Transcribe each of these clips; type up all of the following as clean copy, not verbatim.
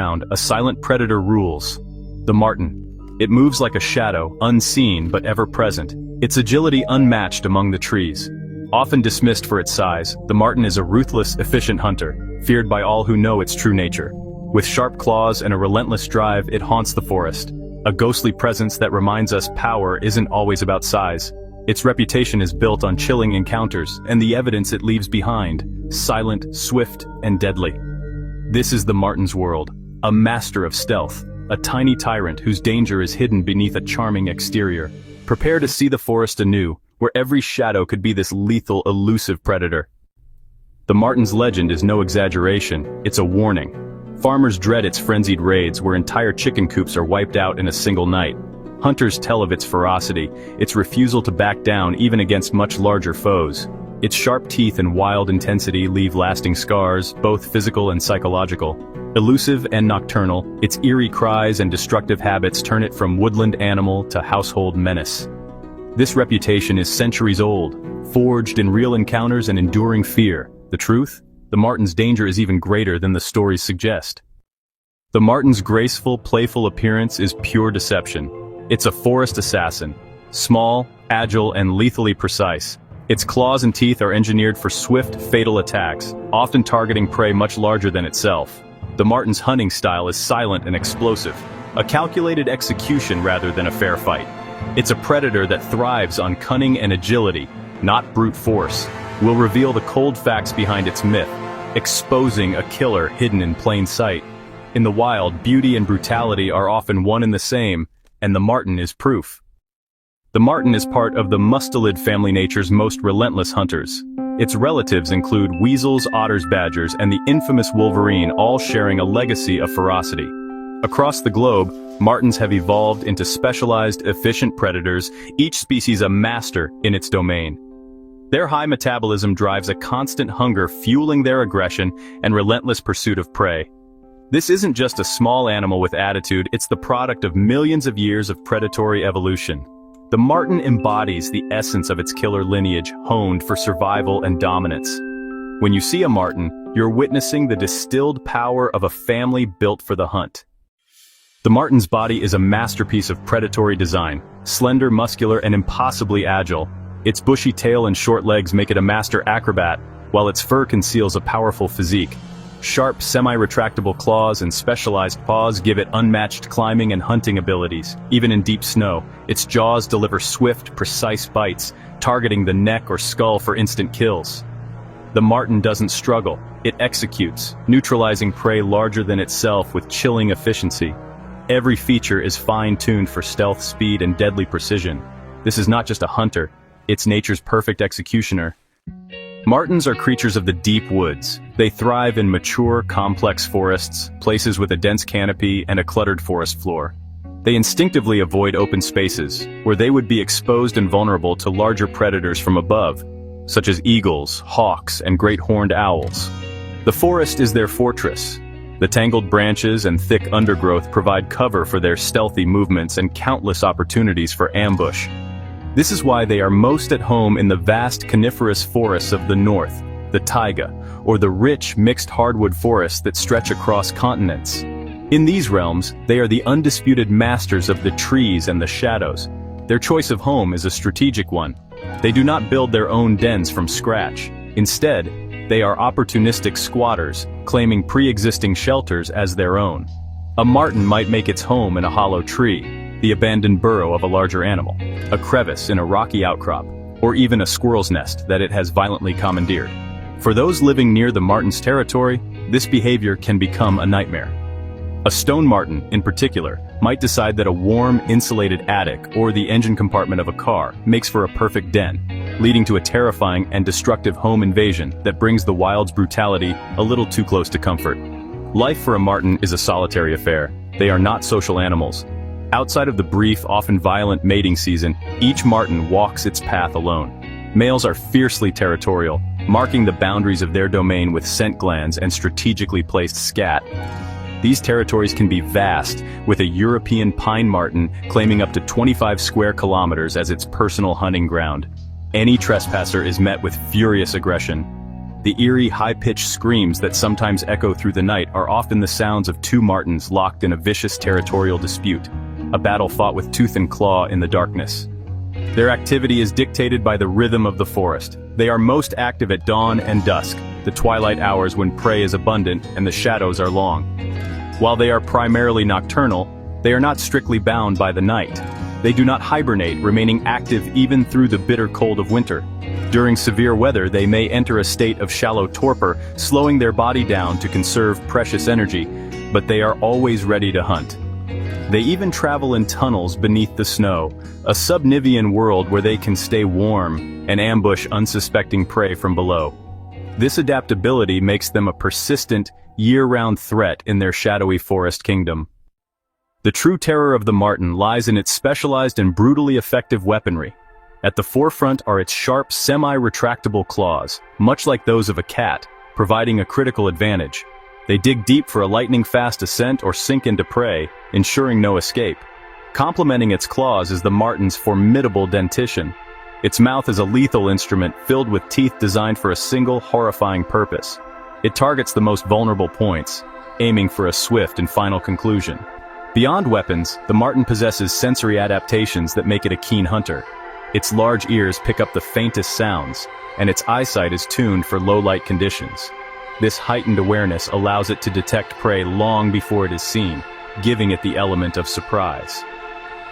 A silent predator rules. The marten. It moves like a shadow, unseen but ever present. Its agility unmatched among the trees. Often dismissed for its size, the marten is a ruthless, efficient hunter, feared by all who know its true nature. With sharp claws and a relentless drive, it haunts the forest. A ghostly presence that reminds us power isn't always about size. Its reputation is built on chilling encounters and the evidence it leaves behind, silent, swift, and deadly. This is the marten's world, a master of stealth, a tiny tyrant whose danger is hidden beneath a charming exterior. Prepare to see the forest anew, where every shadow could be this lethal, elusive predator. The marten's legend is no exaggeration, it's a warning. Farmers dread its frenzied raids where entire chicken coops are wiped out in a single night. Hunters tell of its ferocity, its refusal to back down even against much larger foes. Its sharp teeth and wild intensity leave lasting scars, both physical and psychological. Elusive and nocturnal, its eerie cries and destructive habits turn it from woodland animal to household menace. This reputation is centuries old, forged in real encounters and enduring fear. The truth? The marten's danger is even greater than the stories suggest. The marten's graceful, playful appearance is pure deception. It's a forest assassin, small, agile, and lethally precise. Its claws and teeth are engineered for swift, fatal attacks, often targeting prey much larger than itself. The marten's hunting style is silent and explosive, a calculated execution rather than a fair fight. It's a predator that thrives on cunning and agility, not brute force. We'll reveal the cold facts behind its myth, exposing a killer hidden in plain sight. In the wild, beauty and brutality are often one and the same, and the marten is proof. The marten is part of the mustelid family, nature's most relentless hunters. Its relatives include weasels, otters, badgers, and the infamous wolverine, all sharing a legacy of ferocity. Across the globe, martens have evolved into specialized, efficient predators, each species a master in its domain. Their high metabolism drives a constant hunger, fueling their aggression and relentless pursuit of prey. This isn't just a small animal with attitude, it's the product of millions of years of predatory evolution. The marten embodies the essence of its killer lineage, honed for survival and dominance. When you see a marten, you're witnessing the distilled power of a family built for the hunt. The marten's body is a masterpiece of predatory design, slender, muscular, and impossibly agile. Its bushy tail and short legs make it a master acrobat, while its fur conceals a powerful physique. Sharp, semi-retractable claws and specialized paws give it unmatched climbing and hunting abilities. Even in deep snow, its jaws deliver swift, precise bites, targeting the neck or skull for instant kills. The marten doesn't struggle, it executes, neutralizing prey larger than itself with chilling efficiency. Every feature is fine-tuned for stealth, speed, and deadly precision. This is not just a hunter, it's nature's perfect executioner. Martens are creatures of the deep woods. They thrive in mature, complex forests, places with a dense canopy and a cluttered forest floor. They instinctively avoid open spaces, where they would be exposed and vulnerable to larger predators from above, such as eagles, hawks, and great horned owls. The forest is their fortress. The tangled branches and thick undergrowth provide cover for their stealthy movements and countless opportunities for ambush. This is why they are most at home in the vast coniferous forests of the north, the taiga, or the rich mixed hardwood forests that stretch across continents. In these realms, they are the undisputed masters of the trees and the shadows. Their choice of home is a strategic one. They do not build their own dens from scratch. Instead, they are opportunistic squatters, claiming pre-existing shelters as their own. A marten might make its home in a hollow tree, the abandoned burrow of a larger animal, a crevice in a rocky outcrop, or even a squirrel's nest that it has violently commandeered. For those living near the marten's territory, this behavior can become a nightmare. A stone marten, in particular, might decide that a warm, insulated attic or the engine compartment of a car makes for a perfect den, leading to a terrifying and destructive home invasion that brings the wild's brutality a little too close to comfort. Life for a marten is a solitary affair. They are not social animals. Outside of the brief, often violent mating season, each marten walks its path alone. Males are fiercely territorial, marking the boundaries of their domain with scent glands and strategically placed scat. These territories can be vast, with a European pine marten claiming up to 25 square kilometers as its personal hunting ground. Any trespasser is met with furious aggression. The eerie, high-pitched screams that sometimes echo through the night are often the sounds of two martens locked in a vicious territorial dispute, a battle fought with tooth and claw in the darkness. Their activity is dictated by the rhythm of the forest. They are most active at dawn and dusk, the twilight hours when prey is abundant and the shadows are long. While they are primarily nocturnal, they are not strictly bound by the night. They do not hibernate, remaining active even through the bitter cold of winter. During severe weather, they may enter a state of shallow torpor, slowing their body down to conserve precious energy, but they are always ready to hunt. They even travel in tunnels beneath the snow, a sub-Nivean world where they can stay warm and ambush unsuspecting prey from below. This adaptability makes them a persistent, year-round threat in their shadowy forest kingdom. The true terror of the marten lies in its specialized and brutally effective weaponry. At the forefront are its sharp, semi-retractable claws, much like those of a cat, providing a critical advantage. They dig deep for a lightning-fast ascent or sink into prey, ensuring no escape. Complementing its claws is the marten's formidable dentition. Its mouth is a lethal instrument filled with teeth designed for a single, horrifying purpose. It targets the most vulnerable points, aiming for a swift and final conclusion. Beyond weapons, the marten possesses sensory adaptations that make it a keen hunter. Its large ears pick up the faintest sounds, and its eyesight is tuned for low-light conditions. This heightened awareness allows it to detect prey long before it is seen, giving it the element of surprise.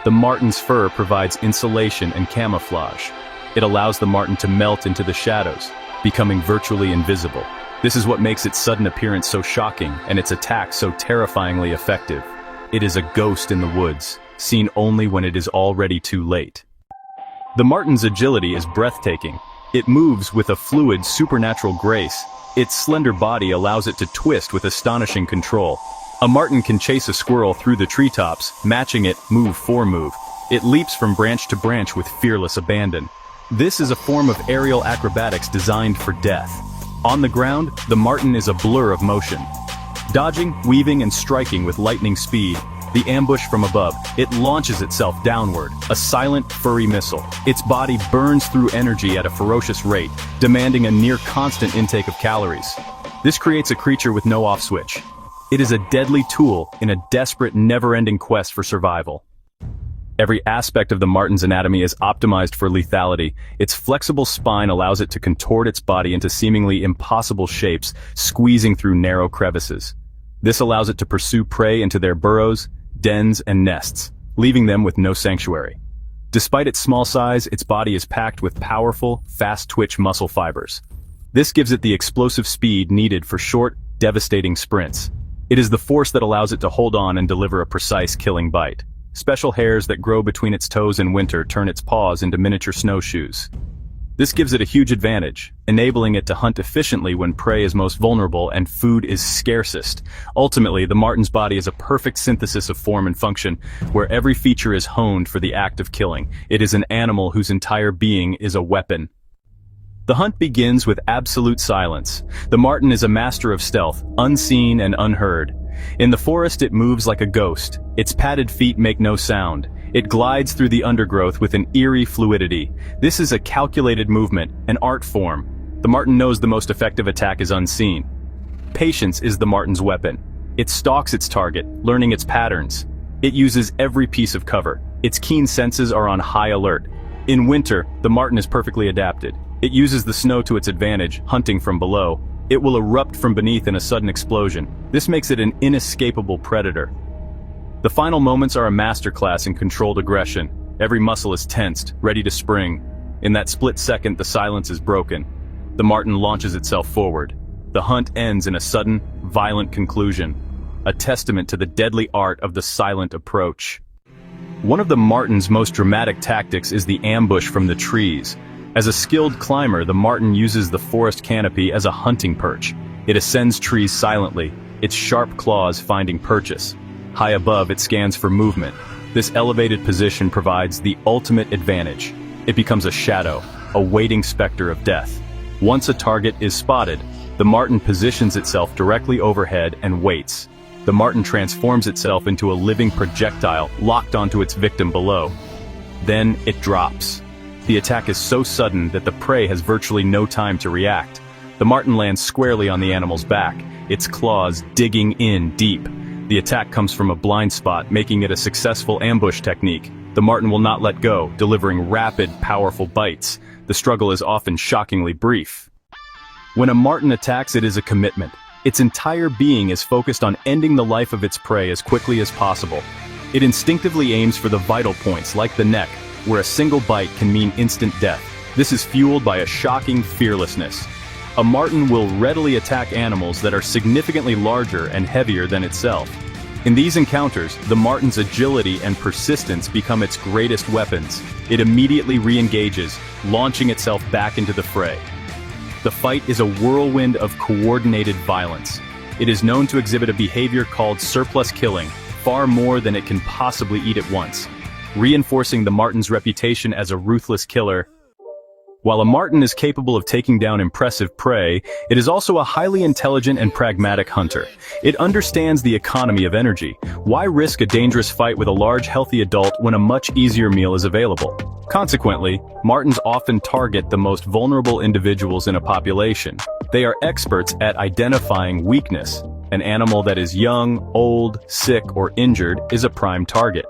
The marten's fur provides insulation and camouflage. It allows the marten to melt into the shadows, becoming virtually invisible. This is what makes its sudden appearance so shocking and its attack so terrifyingly effective. It is a ghost in the woods, seen only when it is already too late. The marten's agility is breathtaking. It moves with a fluid, supernatural grace. Its slender body allows it to twist with astonishing control. A marten can chase a squirrel through the treetops, matching it move for move. It leaps from branch to branch with fearless abandon. This is a form of aerial acrobatics designed for death. On the ground, the marten is a blur of motion. Dodging, weaving, and striking with lightning speed, the ambush from above, it launches itself downward, a silent, furry missile. Its body burns through energy at a ferocious rate, demanding a near-constant intake of calories. This creates a creature with no off switch. It is a deadly tool in a desperate, never-ending quest for survival. Every aspect of the marten's anatomy is optimized for lethality. Its flexible spine allows it to contort its body into seemingly impossible shapes, squeezing through narrow crevices. This allows it to pursue prey into their burrows, dens, and nests, leaving them with no sanctuary. Despite its small size, its body is packed with powerful, fast-twitch muscle fibers. This gives it the explosive speed needed for short, devastating sprints. It is the force that allows it to hold on and deliver a precise, killing bite. Special hairs that grow between its toes in winter turn its paws into miniature snowshoes. This gives it a huge advantage, enabling it to hunt efficiently when prey is most vulnerable and food is scarcest. Ultimately, the marten's body is a perfect synthesis of form and function, where every feature is honed for the act of killing. It is an animal whose entire being is a weapon. The hunt begins with absolute silence. The marten is a master of stealth, unseen and unheard. In the forest, it moves like a ghost. Its padded feet make no sound. It glides through the undergrowth with an eerie fluidity. This is a calculated movement, an art form. The marten knows the most effective attack is unseen. Patience is the marten's weapon. It stalks its target, learning its patterns. It uses every piece of cover. Its keen senses are on high alert. In winter, the marten is perfectly adapted. It uses the snow to its advantage, hunting from below. It will erupt from beneath in a sudden explosion. This makes it an inescapable predator. The final moments are a masterclass in controlled aggression. Every muscle is tensed, ready to spring. In that split second, the silence is broken. The marten launches itself forward. The hunt ends in a sudden, violent conclusion, a testament to the deadly art of the silent approach. One of the marten's most dramatic tactics is the ambush from the trees. As a skilled climber, the marten uses the forest canopy as a hunting perch. It ascends trees silently, its sharp claws finding purchase. High above, it scans for movement. This elevated position provides the ultimate advantage. It becomes a shadow, a waiting specter of death. Once a target is spotted, the marten positions itself directly overhead and waits. The marten transforms itself into a living projectile locked onto its victim below. Then it drops. The attack is so sudden that the prey has virtually no time to react. The marten lands squarely on the animal's back, its claws digging in deep. The attack comes from a blind spot, making it a successful ambush technique. The marten will not let go, delivering rapid, powerful bites. The struggle is often shockingly brief. When a marten attacks, it is a commitment. Its entire being is focused on ending the life of its prey as quickly as possible. It instinctively aims for the vital points, like the neck, where a single bite can mean instant death. This is fueled by a shocking fearlessness. A marten will readily attack animals that are significantly larger and heavier than itself. In these encounters, the marten's agility and persistence become its greatest weapons. It immediately re-engages, launching itself back into the fray. The fight is a whirlwind of coordinated violence. It is known to exhibit a behavior called surplus killing, far more than it can possibly eat at once, reinforcing the marten's reputation as a ruthless killer. While a marten is capable of taking down impressive prey, it is also a highly intelligent and pragmatic hunter. It understands the economy of energy. Why risk a dangerous fight with a large, healthy adult when a much easier meal is available? Consequently, martens often target the most vulnerable individuals in a population. They are experts at identifying weakness. An animal that is young, old, sick, or injured is a prime target.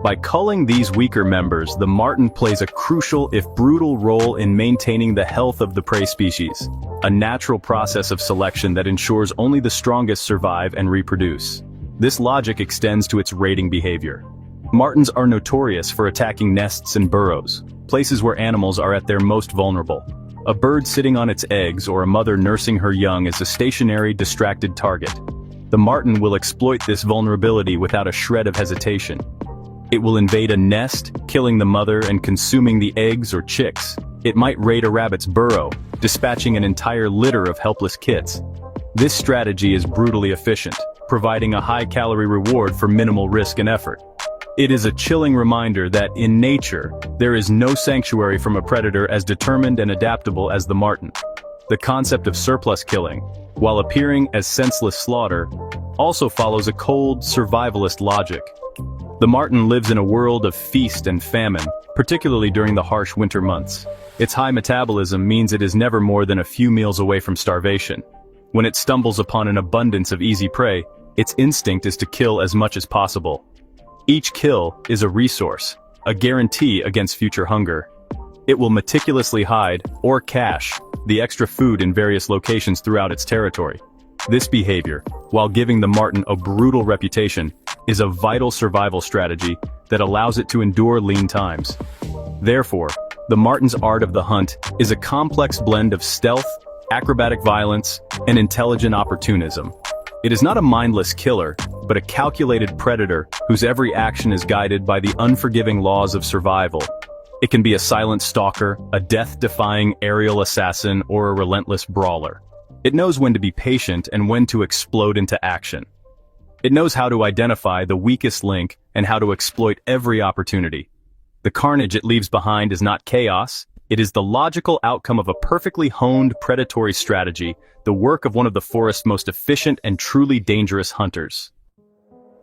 By culling these weaker members, the marten plays a crucial, if brutal, role in maintaining the health of the prey species, a natural process of selection that ensures only the strongest survive and reproduce. This logic extends to its raiding behavior. Martens are notorious for attacking nests and burrows, places where animals are at their most vulnerable. A bird sitting on its eggs or a mother nursing her young is a stationary, distracted target. The marten will exploit this vulnerability without a shred of hesitation. It will invade a nest, killing the mother and consuming the eggs or chicks. It might raid a rabbit's burrow, dispatching an entire litter of helpless kits. This strategy is brutally efficient, providing a high-calorie reward for minimal risk and effort. It is a chilling reminder that, in nature, there is no sanctuary from a predator as determined and adaptable as the marten. The concept of surplus killing, while appearing as senseless slaughter, also follows a cold, survivalist logic. The marten lives in a world of feast and famine, particularly during the harsh winter months. Its high metabolism means it is never more than a few meals away from starvation. When it stumbles upon an abundance of easy prey, its instinct is to kill as much as possible. Each kill is a resource, a guarantee against future hunger. It will meticulously hide, or cache, the extra food in various locations throughout its territory. This behavior, while giving the marten a brutal reputation, is a vital survival strategy that allows it to endure lean times. Therefore, the marten's art of the hunt is a complex blend of stealth, acrobatic violence, and intelligent opportunism. It is not a mindless killer, but a calculated predator whose every action is guided by the unforgiving laws of survival. It can be a silent stalker, a death-defying aerial assassin, or a relentless brawler. It knows when to be patient and when to explode into action. It knows how to identify the weakest link and how to exploit every opportunity. The carnage it leaves behind is not chaos, it is the logical outcome of a perfectly honed predatory strategy, the work of one of the forest's most efficient and truly dangerous hunters.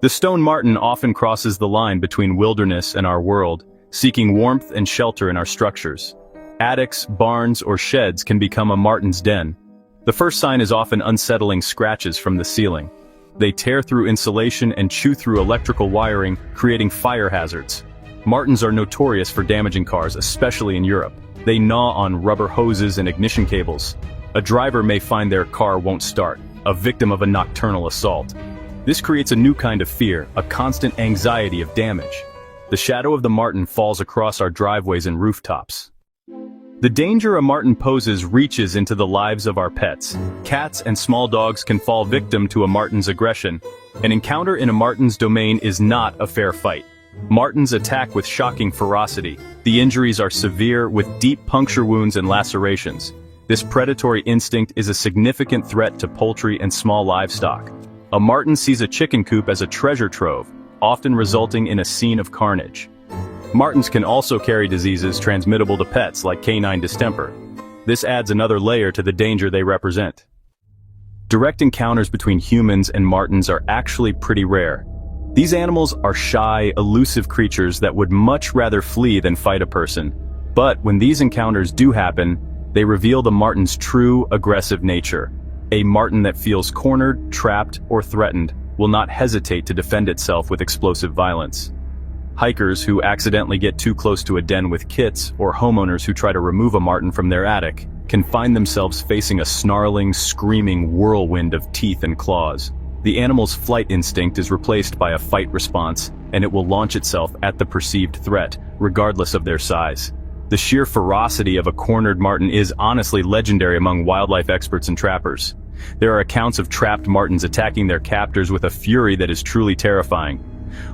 The stone marten often crosses the line between wilderness and our world, seeking warmth and shelter in our structures. Attics, barns, or sheds can become a marten's den. The first sign is often unsettling scratches from the ceiling. They tear through insulation and chew through electrical wiring, creating fire hazards. Martens are notorious for damaging cars, especially in Europe. They gnaw on rubber hoses and ignition cables. A driver may find their car won't start, a victim of a nocturnal assault. This creates a new kind of fear, a constant anxiety of damage. The shadow of the marten falls across our driveways and rooftops. The danger a marten poses reaches into the lives of our pets. Cats and small dogs can fall victim to a marten's aggression. An encounter in a marten's domain is not a fair fight. Martens attack with shocking ferocity. The injuries are severe, with deep puncture wounds and lacerations. This predatory instinct is a significant threat to poultry and small livestock. A marten sees a chicken coop as a treasure trove, often resulting in a scene of carnage. Martens can also carry diseases transmittable to pets like canine distemper. This adds another layer to the danger they represent. Direct encounters between humans and martens are actually pretty rare. These animals are shy, elusive creatures that would much rather flee than fight a person. But when these encounters do happen, They reveal the marten's true, aggressive nature. A marten that feels cornered, trapped, or threatened will not hesitate to defend itself with explosive violence. Hikers who accidentally get too close to a den with kits, or homeowners who try to remove a marten from their attic, can find themselves facing a snarling, screaming whirlwind of teeth and claws. The animal's flight instinct is replaced by a fight response, and it will launch itself at the perceived threat, regardless of their size. The sheer ferocity of a cornered marten is honestly legendary among wildlife experts and trappers. There are accounts of trapped martens attacking their captors with a fury that is truly terrifying.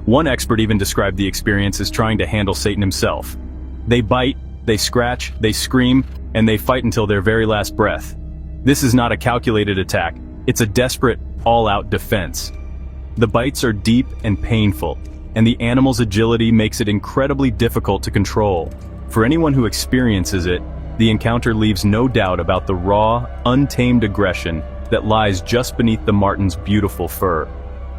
One expert even described the experience as trying to handle Satan himself. They bite, they scratch, they scream, and they fight until their very last breath. This is not a calculated attack, it's a desperate, all-out defense. The bites are deep and painful, and the animal's agility makes it incredibly difficult to control. For anyone who experiences it, the encounter leaves no doubt about the raw, untamed aggression that lies just beneath the marten's beautiful fur.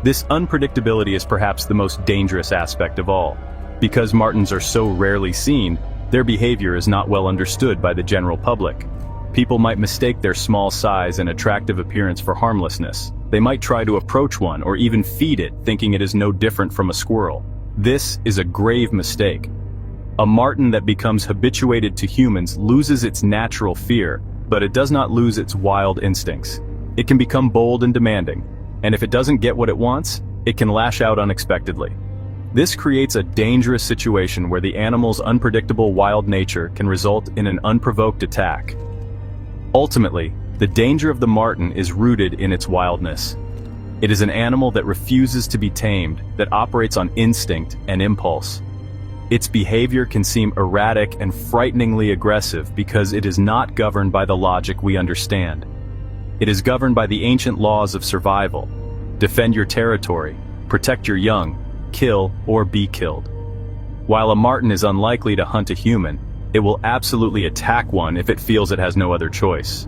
This unpredictability is perhaps the most dangerous aspect of all. Because martens are so rarely seen, their behavior is not well understood by the general public. People might mistake their small size and attractive appearance for harmlessness. They might try to approach one or even feed it, thinking it is no different from a squirrel. This is a grave mistake. A marten that becomes habituated to humans loses its natural fear, but it does not lose its wild instincts. It can become bold and demanding, and if it doesn't get what it wants, it can lash out unexpectedly. This creates a dangerous situation where the animal's unpredictable wild nature can result in an unprovoked attack. Ultimately, the danger of the marten is rooted in its wildness. It is an animal that refuses to be tamed, that operates on instinct and impulse. Its behavior can seem erratic and frighteningly aggressive because it is not governed by the logic we understand. It is governed by the ancient laws of survival. Defend your territory, protect your young, kill or be killed. While a marten is unlikely to hunt a human, it will absolutely attack one if it feels it has no other choice.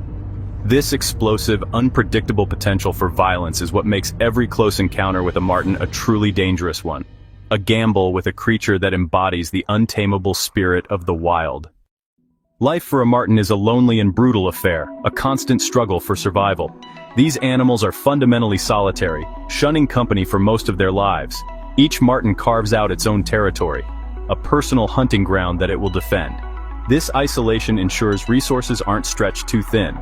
This explosive, unpredictable potential for violence is what makes every close encounter with a marten a truly dangerous one. A gamble with a creature that embodies the untamable spirit of the wild. Life for a marten is a lonely and brutal affair, a constant struggle for survival. These animals are fundamentally solitary, shunning company for most of their lives. Each marten carves out its own territory, a personal hunting ground that it will defend. This isolation ensures resources aren't stretched too thin.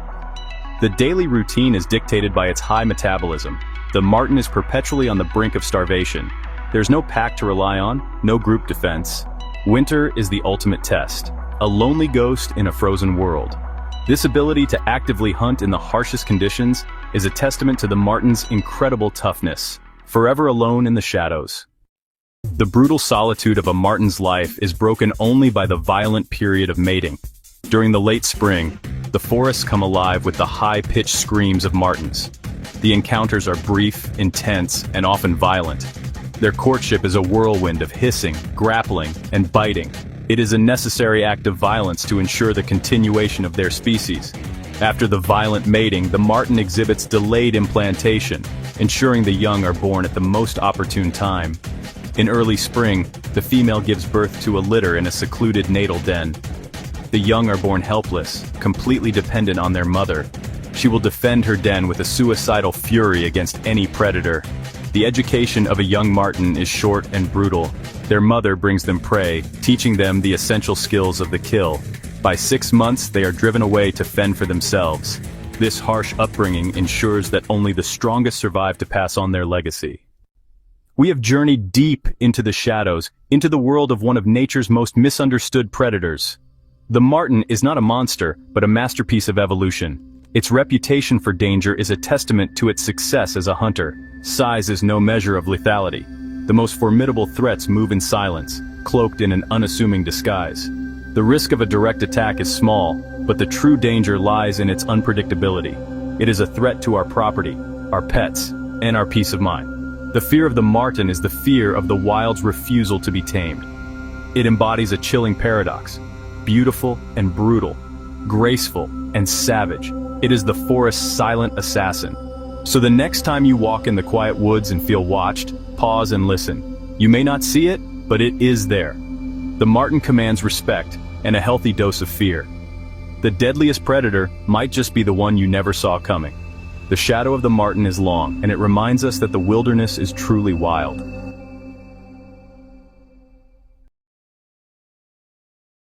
The daily routine is dictated by its high metabolism. The marten is perpetually on the brink of starvation. There's no pack to rely on, no group defense. Winter is the ultimate test. A lonely ghost in a frozen world. This ability to actively hunt in the harshest conditions is a testament to the marten's incredible toughness, forever alone in the shadows. The brutal solitude of a marten's life is broken only by the violent period of mating. During the late spring, the forests come alive with the high-pitched screams of martens. The encounters are brief, intense, and often violent. Their courtship is a whirlwind of hissing, grappling, and biting. It is a necessary act of violence to ensure the continuation of their species. After the violent mating, the marten exhibits delayed implantation, ensuring the young are born at the most opportune time. In early spring, the female gives birth to a litter in a secluded natal den. The young are born helpless, completely dependent on their mother. She will defend her den with a suicidal fury against any predator. The education of a young marten is short and brutal. Their mother brings them prey, teaching them the essential skills of the kill. By 6 months, they are driven away to fend for themselves. This harsh upbringing ensures that only the strongest survive to pass on their legacy. We have journeyed deep into the shadows, into the world of one of nature's most misunderstood predators. The marten is not a monster, but a masterpiece of evolution. Its reputation for danger is a testament to its success as a hunter. Size is no measure of lethality. The most formidable threats move in silence, cloaked in an unassuming disguise. The risk of a direct attack is small, but the true danger lies in its unpredictability. It is a threat to our property, our pets, and our peace of mind. The fear of the marten is the fear of the wild's refusal to be tamed. It embodies a chilling paradox. Beautiful and brutal, graceful and savage. It is the forest's silent assassin. So the next time you walk in the quiet woods and feel watched, pause and listen. You may not see it, but it is there. The marten commands respect and a healthy dose of fear. The deadliest predator might just be the one you never saw coming. The shadow of the marten is long, and it reminds us that the wilderness is truly wild.